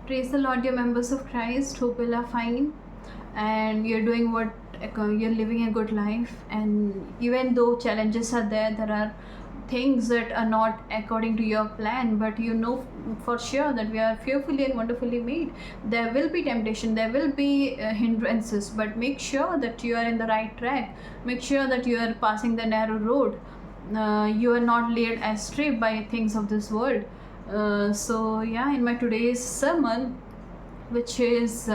Praise the Lord, dear members of Christ. Hope you are fine and you're doing what you're living a good life. And even though challenges are there, there are things that are not according to your plan, but you know for sure that we are fearfully and wonderfully made. There will be temptation, there will be hindrances, but make sure that you are in the right track. Make sure that you are passing the narrow road. You are not led astray by things of this world. In my today's sermon, which is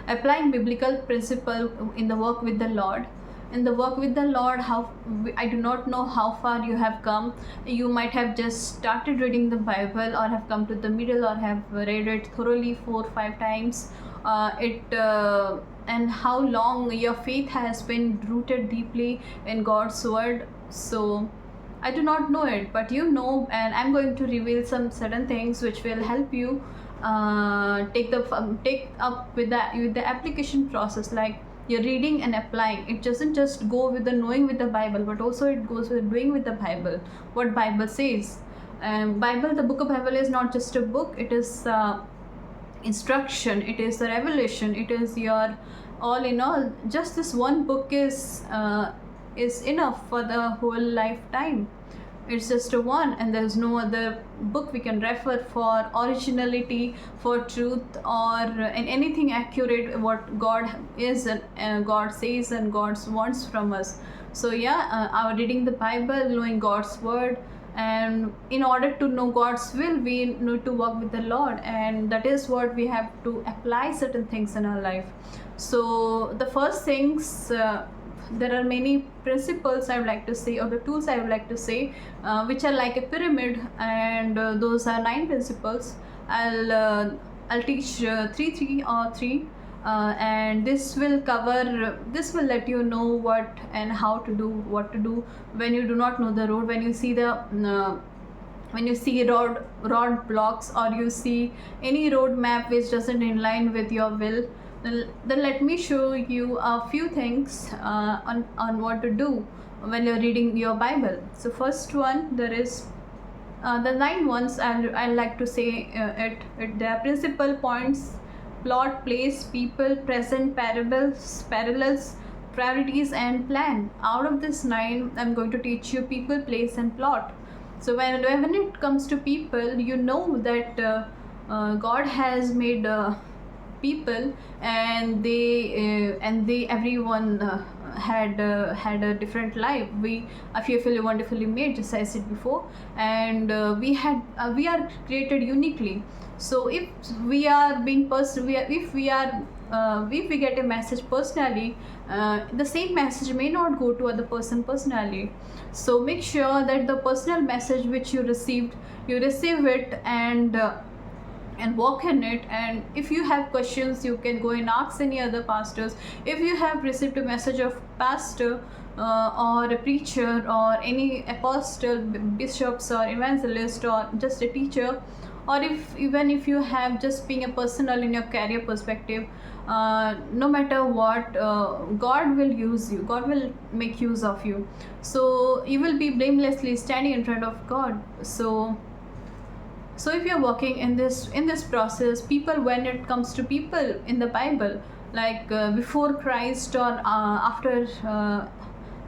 applying biblical principle in the work with the Lord. In the work with the Lord, I do not know how far you have come. You might have just started reading the Bible, or have come to the middle, or have read it thoroughly 4-5 times. And how long your faith has been rooted deeply in God's word. So I do not know it, but you know, and I'm going to reveal some certain things which will help you take up with the application process. Like you're reading and applying. It doesn't just go with the knowing with the Bible, but also it goes with doing with the Bible. What Bible says. The book of Bible is not just a book. It is instruction. It is the revelation. It is your all in all. Just this one book is enough for the whole lifetime. It's just a one, and there's no other book we can refer for originality, for truth, or in anything accurate what God is and God says and God wants from us. So our reading the Bible, knowing God's word, and in order to know God's will, we need to work with the Lord, and that is what we have to apply certain things in our life. So the first things, there are many principles I would like to say, or the tools I would like to say, which are like a pyramid, and those are 9 principles. I'll teach 3 and this will let you know what and how to do, what to do when you do not know the road, when you see road blocks, or you see any road map which doesn't in line with your will. Then let me show you a few things on what to do when you're reading your Bible. So first one, there is the 9 ones. I like to say there are principal points: plot, place, people, present, parables, parallels, priorities, and plan. Out of this 9, I'm going to teach you people, place, and plot. So when it comes to people, you know that God has made people, and everyone had a different life. We are fearfully wonderfully made, just as I said before, and we are created uniquely. So if we are being if we get a message personally, the same message may not go to other person personally. So make sure that the personal message which you receive it, and walk in it. And if you have questions, you can go and ask any other pastors. If you have received a message of pastor or a preacher or any apostle, bishops or evangelist, or just a teacher, or even if you have just being a personal in your career perspective, no matter what, God will use you, God will make use of you. So you will be blamelessly standing in front of God. So if you're working in this process, people, when it comes to people in the Bible, like before Christ or after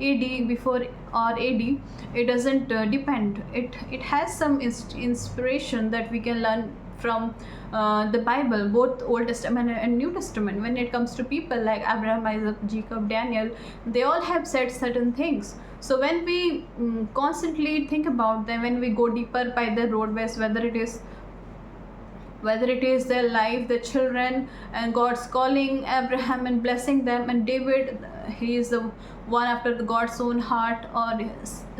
AD, before or AD, it doesn't depend. It has some inspiration that we can learn from the Bible, both Old Testament and New Testament. When it comes to people like Abraham, Isaac, Jacob, Daniel, they all have said certain things. So when we constantly think about them, when we go deeper by the roadways, whether it is their life, the children, and God's calling Abraham and blessing them, and David, he is the one after God's own heart, or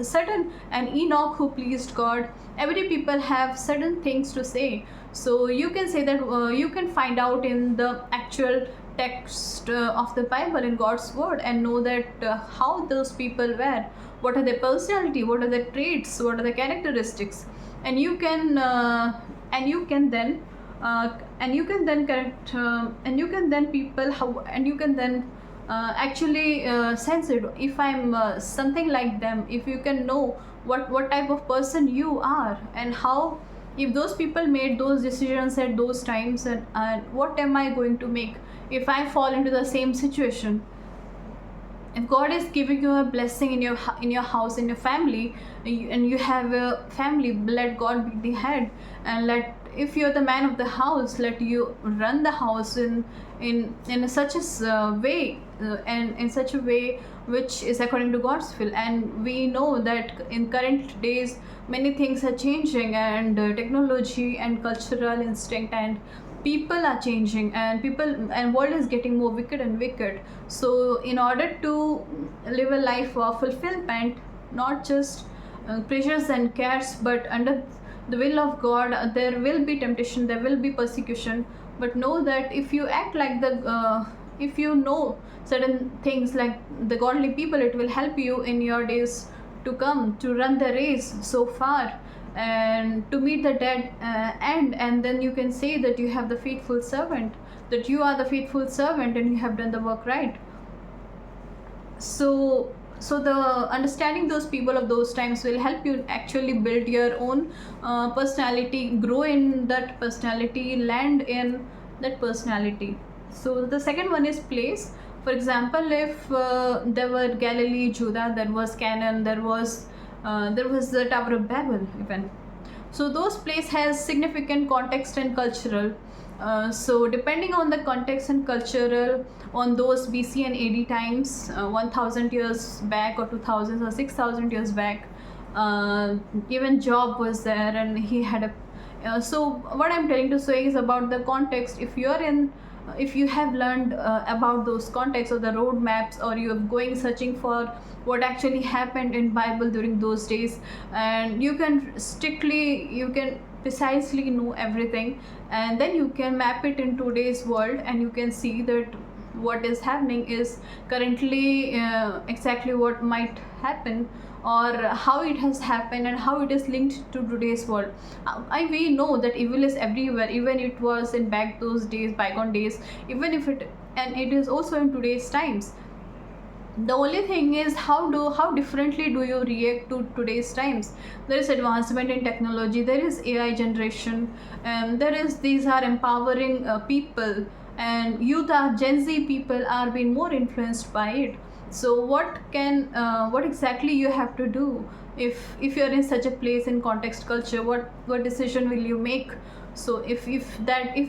certain, and Enoch, who pleased God. Every people have certain things to say. So you can say that you can find out in the actual text of the Bible, in God's word, and know that how those people were, what are their personality, what are their traits, what are the characteristics, and you can then correct, and you can then people how, and you can then actually sense it. If I'm something like them, if you can know what type of person you are, and how If those people made those decisions at those times, and what am I going to make if I fall into the same situation? If God is giving you a blessing in your house, in your family, and you have a family, let God be the head, and let, if you're the man of the house, let you run the house in such a way, and in such a way which is according to God's will. And we know that in current days many things are changing, and technology and cultural instinct and people are changing, and world is getting more wicked and wicked. So in order to live a life of fulfillment, not just pleasures and cares, but under the will of God, there will be temptation, there will be persecution. But know that if you act like if you know certain things like the godly people, it will help you in your days to come, to run the race so far and to meet the dead end. And then you can say that you have the faithful servant, that you are the faithful servant and you have done the work right. So the understanding those people of those times will help you actually build your own personality, grow in that personality, land in that personality. So the second one is place. For example, if there were Galilee, Judah, there was Canaan, there was the Tower of Babel even. So those place has significant context and cultural. So depending on the context and cultural, on those BC and AD times, 1000 years back or 2000 or 6000 years back, even Job was there and he had a so what I'm telling to say is about the context. If you have learned about those contexts or the road maps, or you're going searching for what actually happened in Bible during those days, and you can precisely know everything, and then you can map it in today's world, and you can see that what is happening is currently exactly what might happen, or how it has happened and how it is linked to today's world. We know that evil is everywhere, even it was in bygone days, even if it is also in today's times. The only thing is how differently do you react to today's times. There is advancement in technology, there is AI generation, these are empowering people, and youth are Gen Z people are being more influenced by it. So what exactly you have to do if you're in such a place in context culture? What decision will you make? So if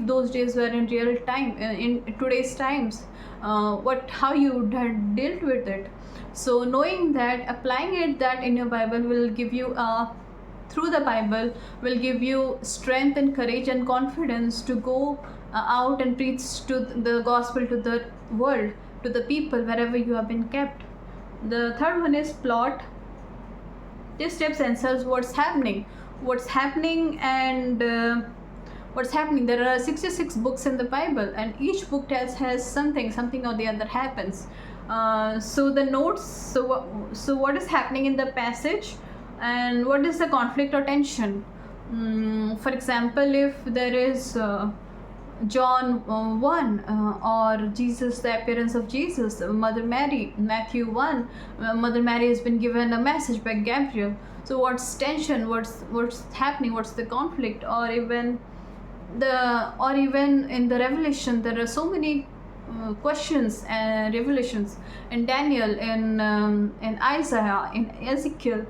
those days were in real time, in today's times, how you had dealt with it. So knowing that, applying it that in your Bible will give you through the Bible will give you strength and courage and confidence to go out and preach to the gospel to the world, to the people wherever you have been kept. The third one is plot. This step answers what's happening, and what's happening. There are 66 books in the Bible, and each book has something or the other happens. So the notes. So what is happening in the passage, and what is the conflict or tension? For example, if there is John 1, or Jesus, the appearance of Jesus, Mother Mary, Matthew 1, Mother Mary has been given a message by Gabriel. So what's tension? What's happening? What's the conflict? Or even in the Revelation, there are so many questions and revelations in Daniel, in Isaiah, in Ezekiel,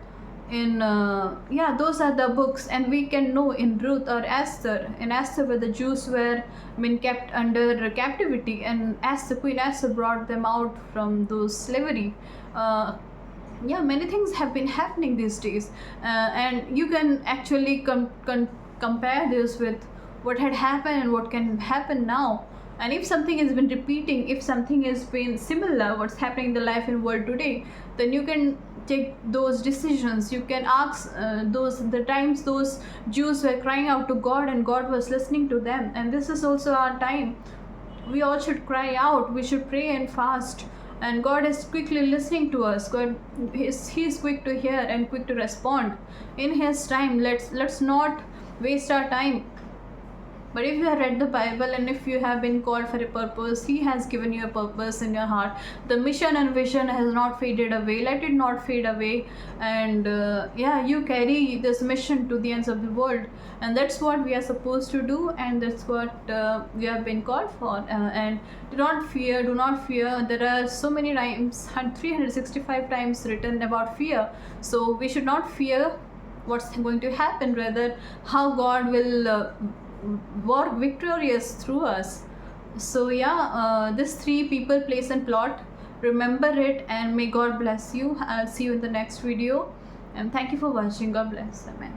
those are the books. And we can know in Ruth or Esther, where the Jews were been kept under captivity, and Queen Esther brought them out from those slavery. Many things have been happening these days, and you can actually compare this with what had happened and what can happen now. And if something has been repeating, if something has been similar what's happening in the life in world today, then you can take those decisions. You can ask the times those Jews were crying out to God and God was listening to them. And this is also our time. We all should cry out, we should pray and fast, and God is quickly listening to us. God is quick to hear and quick to respond in his time. Let's not waste our time But if you have read the Bible and if you have been called for a purpose, He has given you a purpose in your heart. The mission and vision has not faded away. Let it not fade away. And yeah, you carry this mission to the ends of the world, and that's what we are supposed to do, and that's what we have been called for. And do not fear, do not fear. There are so many times, 365 times written about fear. So we should not fear what's going to happen, rather how God will work victorious through us. So yeah, this 3 people, place and plot, remember it, and may God bless you. I'll see you in the next video, and thank you for watching. God bless. Amen.